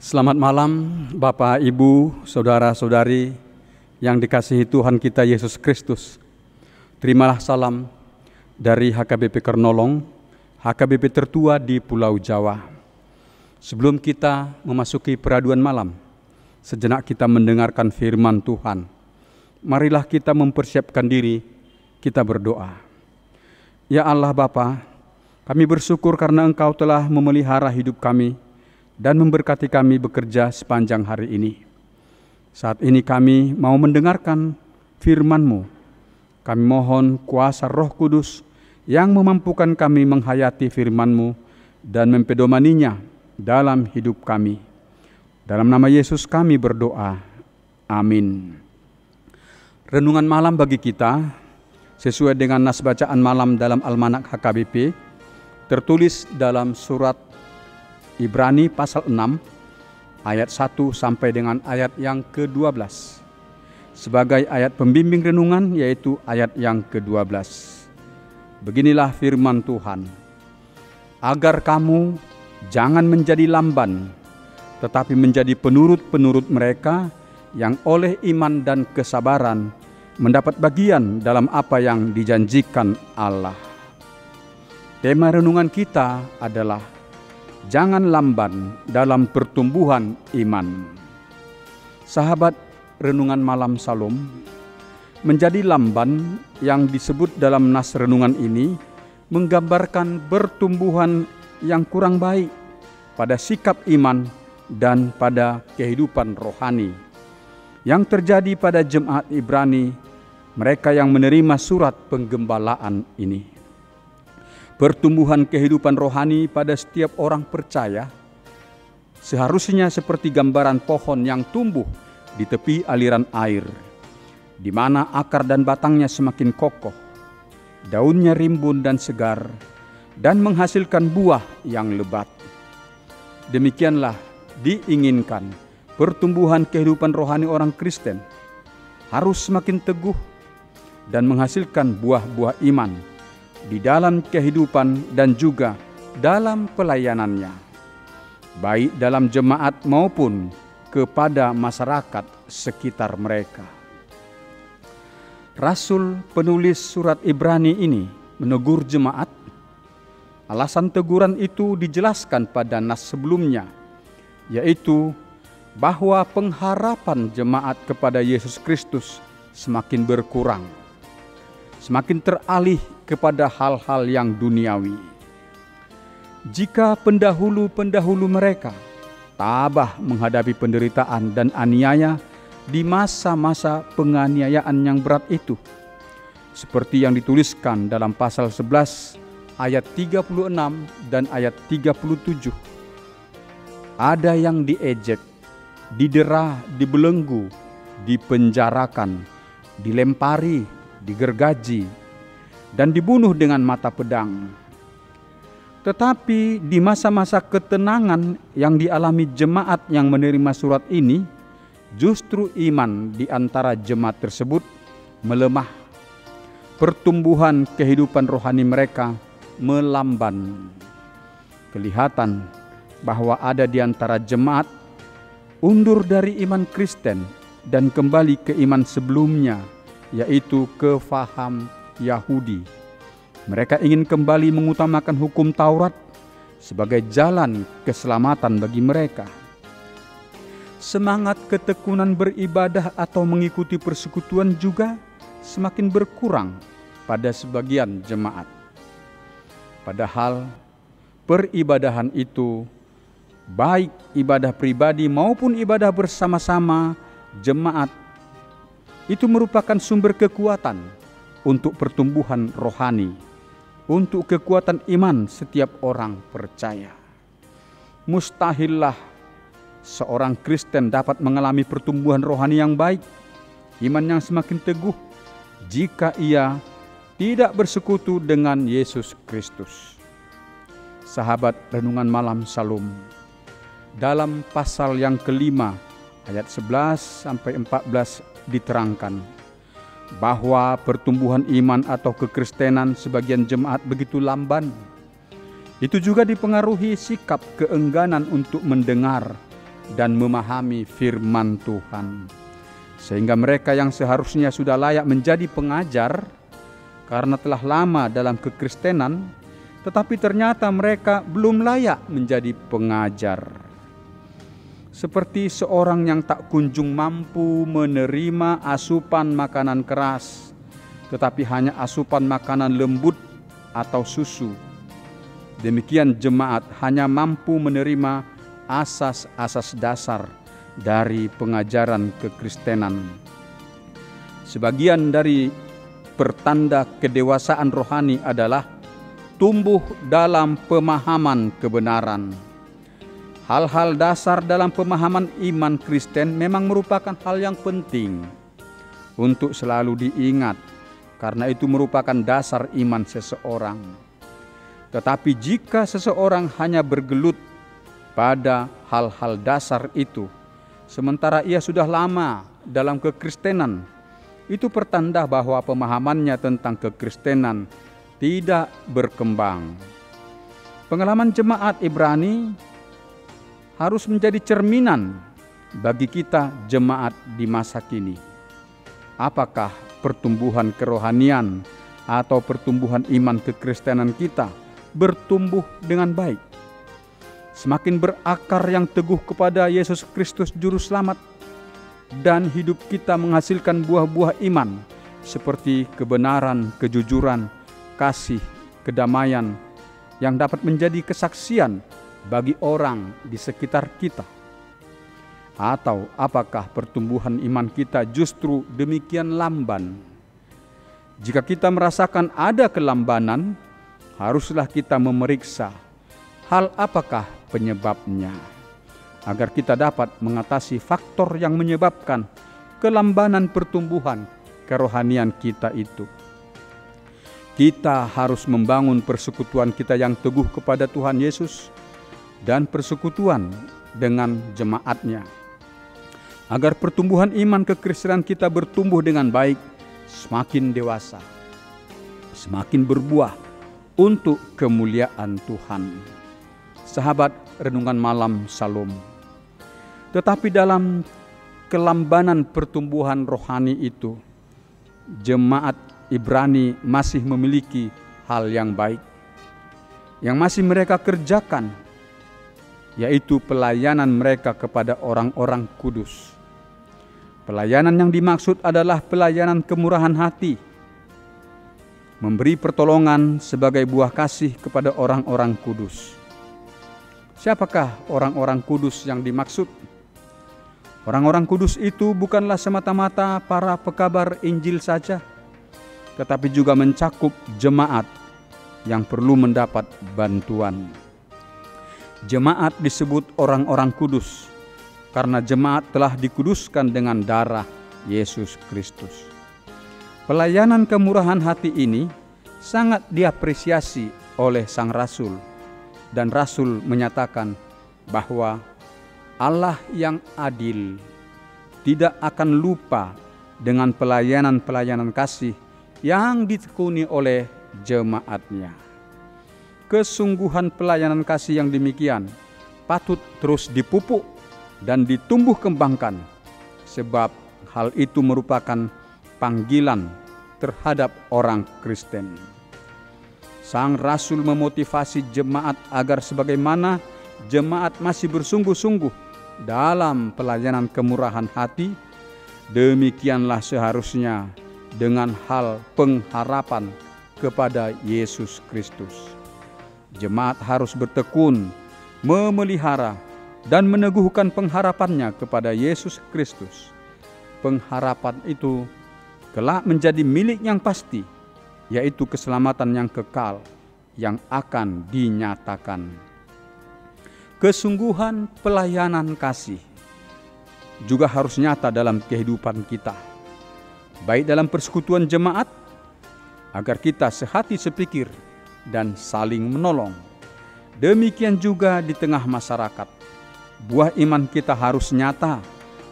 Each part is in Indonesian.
Selamat malam Bapak, Ibu, Saudara-saudari yang dikasihi Tuhan kita Yesus Kristus. Terimalah salam dari HKBP Kernolong, HKBP tertua di Pulau Jawa. Sebelum kita memasuki peraduan malam, sejenak kita mendengarkan firman Tuhan. Marilah kita mempersiapkan diri, kita berdoa. Ya Allah Bapa, kami bersyukur karena Engkau telah memelihara hidup kami dan memberkati kami bekerja sepanjang hari ini. Saat ini kami mau mendengarkan firman-Mu. Kami mohon kuasa Roh Kudus yang memampukan kami menghayati firman-Mu dan mempedomaninya dalam hidup kami. Dalam nama Yesus kami berdoa. Amin. Renungan malam bagi kita sesuai dengan nas bacaan malam dalam Almanak HKBP tertulis dalam surat Ibrani pasal 6 ayat 1 sampai dengan ayat yang ke-12. Sebagai ayat pembimbing renungan yaitu ayat yang ke-12. Beginilah firman Tuhan. Agar kamu jangan menjadi lamban, tetapi menjadi penurut-penurut mereka yang oleh iman dan kesabaran mendapat bagian dalam apa yang dijanjikan Allah. Tema renungan kita adalah jangan lamban dalam pertumbuhan iman. Sahabat renungan malam Salom, menjadi lamban yang disebut dalam nas renungan ini menggambarkan pertumbuhan yang kurang baik pada sikap iman dan pada kehidupan rohani yang terjadi pada jemaat Ibrani, mereka yang menerima surat penggembalaan ini. Pertumbuhan kehidupan rohani pada setiap orang percaya seharusnya seperti gambaran pohon yang tumbuh di tepi aliran air, di mana akar dan batangnya semakin kokoh, daunnya rimbun dan segar, dan menghasilkan buah yang lebat. Demikianlah diinginkan pertumbuhan kehidupan rohani orang Kristen, harus semakin teguh dan menghasilkan buah-buah iman di dalam kehidupan dan juga dalam pelayanannya, baik dalam jemaat maupun kepada masyarakat sekitar mereka. Rasul penulis surat Ibrani ini menegur jemaat. Alasan teguran itu dijelaskan pada nas sebelumnya, yaitu bahwa pengharapan jemaat kepada Yesus Kristus semakin berkurang, semakin teralih kepada hal-hal yang duniawi. Jika pendahulu-pendahulu mereka tabah menghadapi penderitaan dan aniaya di masa-masa penganiayaan yang berat itu, seperti yang dituliskan dalam pasal 11 ayat 36 dan ayat 37. Ada yang diejek, didera, dibelenggu, dipenjarakan, dilempari, digergaji, dan dibunuh dengan mata pedang. Tetapi di masa-masa ketenangan yang dialami jemaat yang menerima surat ini, justru iman di antara jemaat tersebut melemah. Pertumbuhan kehidupan rohani mereka melamban. Kelihatan bahwa ada di antara jemaat undur dari iman Kristen dan kembali ke iman sebelumnya, yaitu ke faham Yahudi. Mereka ingin kembali mengutamakan hukum Taurat sebagai jalan keselamatan bagi mereka. Semangat ketekunan beribadah atau mengikuti persekutuan juga semakin berkurang pada sebagian jemaat. Padahal peribadahan itu, baik ibadah pribadi maupun ibadah bersama-sama jemaat, itu merupakan sumber kekuatan untuk pertumbuhan rohani, untuk kekuatan iman setiap orang percaya. Mustahillah seorang Kristen dapat mengalami pertumbuhan rohani yang baik, iman yang semakin teguh, jika ia tidak bersekutu dengan Yesus Kristus. Sahabat renungan malam Salom, dalam pasal yang kelima ayat 11 sampai 14 diterangkan bahwa pertumbuhan iman atau kekristenan sebagian jemaat begitu lamban. Itu juga dipengaruhi sikap keengganan untuk mendengar dan memahami firman Tuhan. Sehingga mereka yang seharusnya sudah layak menjadi pengajar karena telah lama dalam kekristenan, tetapi ternyata mereka belum layak menjadi pengajar. Seperti seorang yang tak kunjung mampu menerima asupan makanan keras, tetapi hanya asupan makanan lembut atau susu. Demikian jemaat hanya mampu menerima asas-asas dasar dari pengajaran kekristenan. Sebagian dari pertanda kedewasaan rohani adalah tumbuh dalam pemahaman kebenaran. Hal-hal dasar dalam pemahaman iman Kristen memang merupakan hal yang penting untuk selalu diingat, karena itu merupakan dasar iman seseorang. Tetapi jika seseorang hanya bergelut pada hal-hal dasar itu, sementara ia sudah lama dalam kekristenan, itu pertanda bahwa pemahamannya tentang kekristenan tidak berkembang. Pengalaman jemaat Ibrani harus menjadi cerminan bagi kita jemaat di masa kini. Apakah pertumbuhan kerohanian atau pertumbuhan iman kekristenan kita bertumbuh dengan baik? Semakin berakar yang teguh kepada Yesus Kristus Juru Selamat, dan hidup kita menghasilkan buah-buah iman seperti kebenaran, kejujuran, kasih, kedamaian yang dapat menjadi kesaksian bagi orang di sekitar kita. Atau apakah pertumbuhan iman kita justru demikian lamban? Jika kita merasakan ada kelambanan, haruslah kita memeriksa hal apakah penyebabnya, agar kita dapat mengatasi faktor yang menyebabkan kelambanan pertumbuhan kerohanian kita itu. Kita harus membangun persekutuan kita yang teguh kepada Tuhan Yesus dan persekutuan dengan jemaatnya, agar pertumbuhan iman kekristenan kita bertumbuh dengan baik, semakin dewasa, semakin berbuah untuk kemuliaan Tuhan. Sahabat Renungan Malam Salom. Tetapi dalam kelambanan pertumbuhan rohani itu, jemaat Ibrani masih memiliki hal yang baik yang masih mereka kerjakan, yaitu pelayanan mereka kepada orang-orang kudus. Pelayanan yang dimaksud adalah pelayanan kemurahan hati, memberi pertolongan sebagai buah kasih kepada orang-orang kudus. Siapakah orang-orang kudus yang dimaksud? Orang-orang kudus itu bukanlah semata-mata para pekabar Injil saja, tetapi juga mencakup jemaat yang perlu mendapat bantuan. Jemaat disebut orang-orang kudus karena jemaat telah dikuduskan dengan darah Yesus Kristus. Pelayanan kemurahan hati ini sangat diapresiasi oleh sang rasul, dan rasul menyatakan bahwa Allah yang adil tidak akan lupa dengan pelayanan-pelayanan kasih yang ditekuni oleh jemaatnya. Kesungguhan pelayanan kasih yang demikian patut terus dipupuk dan ditumbuh kembangkan, sebab hal itu merupakan panggilan terhadap orang Kristen. Sang rasul memotivasi jemaat agar sebagaimana jemaat masih bersungguh-sungguh dalam pelayanan kemurahan hati, demikianlah seharusnya dengan hal pengharapan kepada Yesus Kristus. Jemaat harus bertekun, memelihara, dan meneguhkan pengharapannya kepada Yesus Kristus. Pengharapan itu kelak menjadi milik yang pasti, yaitu keselamatan yang kekal yang akan dinyatakan. Kesungguhan pelayanan kasih juga harus nyata dalam kehidupan kita, baik dalam persekutuan jemaat, agar kita sehati sepikir dan saling menolong. Demikian juga di tengah masyarakat, buah iman kita harus nyata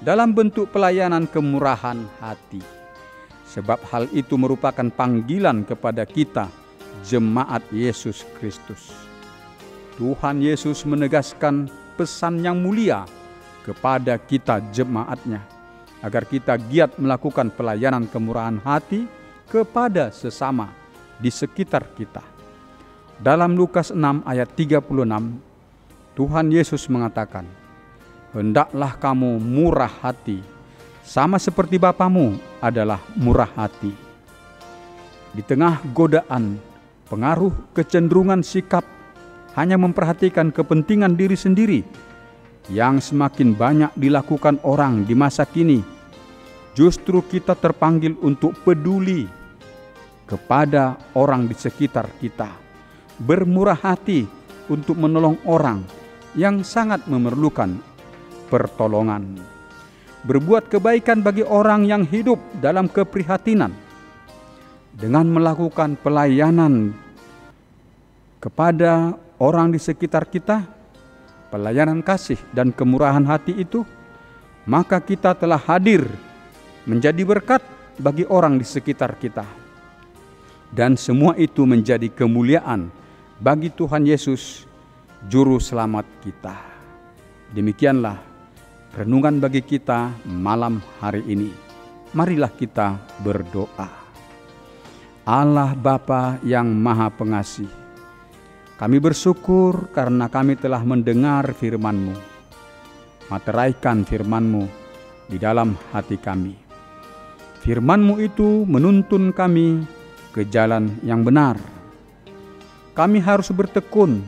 dalam bentuk pelayanan kemurahan hati, sebab hal itu merupakan panggilan kepada kita, jemaat Yesus Kristus. Tuhan Yesus menegaskan pesan yang mulia kepada kita jemaatnya, agar kita giat melakukan pelayanan kemurahan hati kepada sesama di sekitar kita. Dalam Lukas 6 ayat 36, Tuhan Yesus mengatakan, "Hendaklah kamu murah hati, sama seperti Bapamu adalah murah hati." Di tengah godaan, pengaruh kecenderungan sikap hanya memperhatikan kepentingan diri sendiri yang semakin banyak dilakukan orang di masa kini, justru kita terpanggil untuk peduli kepada orang di sekitar kita, bermurah hati untuk menolong orang yang sangat memerlukan pertolongan, berbuat kebaikan bagi orang yang hidup dalam keprihatinan. Dengan melakukan pelayanan kepada orang di sekitar kita, pelayanan kasih dan kemurahan hati itu, maka kita telah hadir menjadi berkat bagi orang di sekitar kita. Dan semua itu menjadi kemuliaan bagi Tuhan Yesus, Juru Selamat kita. Demikianlah renungan bagi kita malam hari ini. Marilah kita berdoa. Allah Bapa yang Maha Pengasih, kami bersyukur karena kami telah mendengar firman-Mu. Materaikan firman-Mu di dalam hati kami. Firman-Mu itu menuntun kami ke jalan yang benar. Kami harus bertekun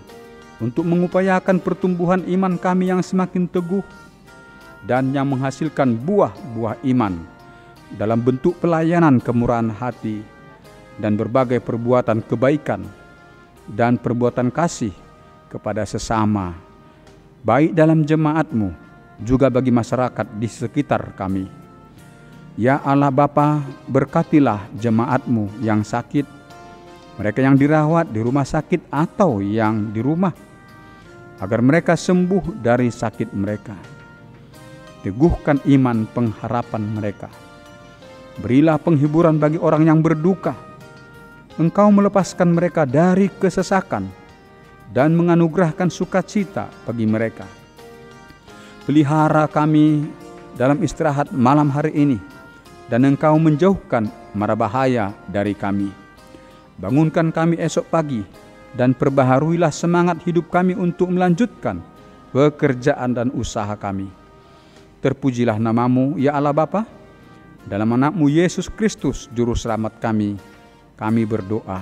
untuk mengupayakan pertumbuhan iman kami yang semakin teguh dan yang menghasilkan buah-buah iman dalam bentuk pelayanan kemurahan hati dan berbagai perbuatan kebaikan dan perbuatan kasih kepada sesama, baik dalam jemaat-Mu juga bagi masyarakat di sekitar kami. Ya Allah Bapa, berkatilah jemaat-Mu yang sakit, mereka yang dirawat di rumah sakit atau yang di rumah, agar mereka sembuh dari sakit mereka. Teguhkan iman pengharapan mereka. Berilah penghiburan bagi orang yang berduka. Engkau melepaskan mereka dari kesesakan dan menganugerahkan sukacita bagi mereka. Pelihara kami dalam istirahat malam hari ini, dan Engkau menjauhkan mara bahaya dari kami. Bangunkan kami esok pagi, dan perbaharuilah semangat hidup kami untuk melanjutkan pekerjaan dan usaha kami. Terpujilah nama-Mu, ya Allah Bapa. Dalam anak-Mu Yesus Kristus, Juru Selamat kami berdoa.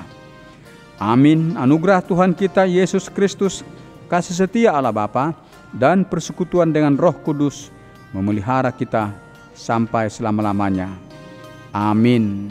Amin. Anugerah Tuhan kita Yesus Kristus, kasih setia Allah Bapa, dan persekutuan dengan Roh Kudus memelihara kita sampai selama-lamanya. Amin.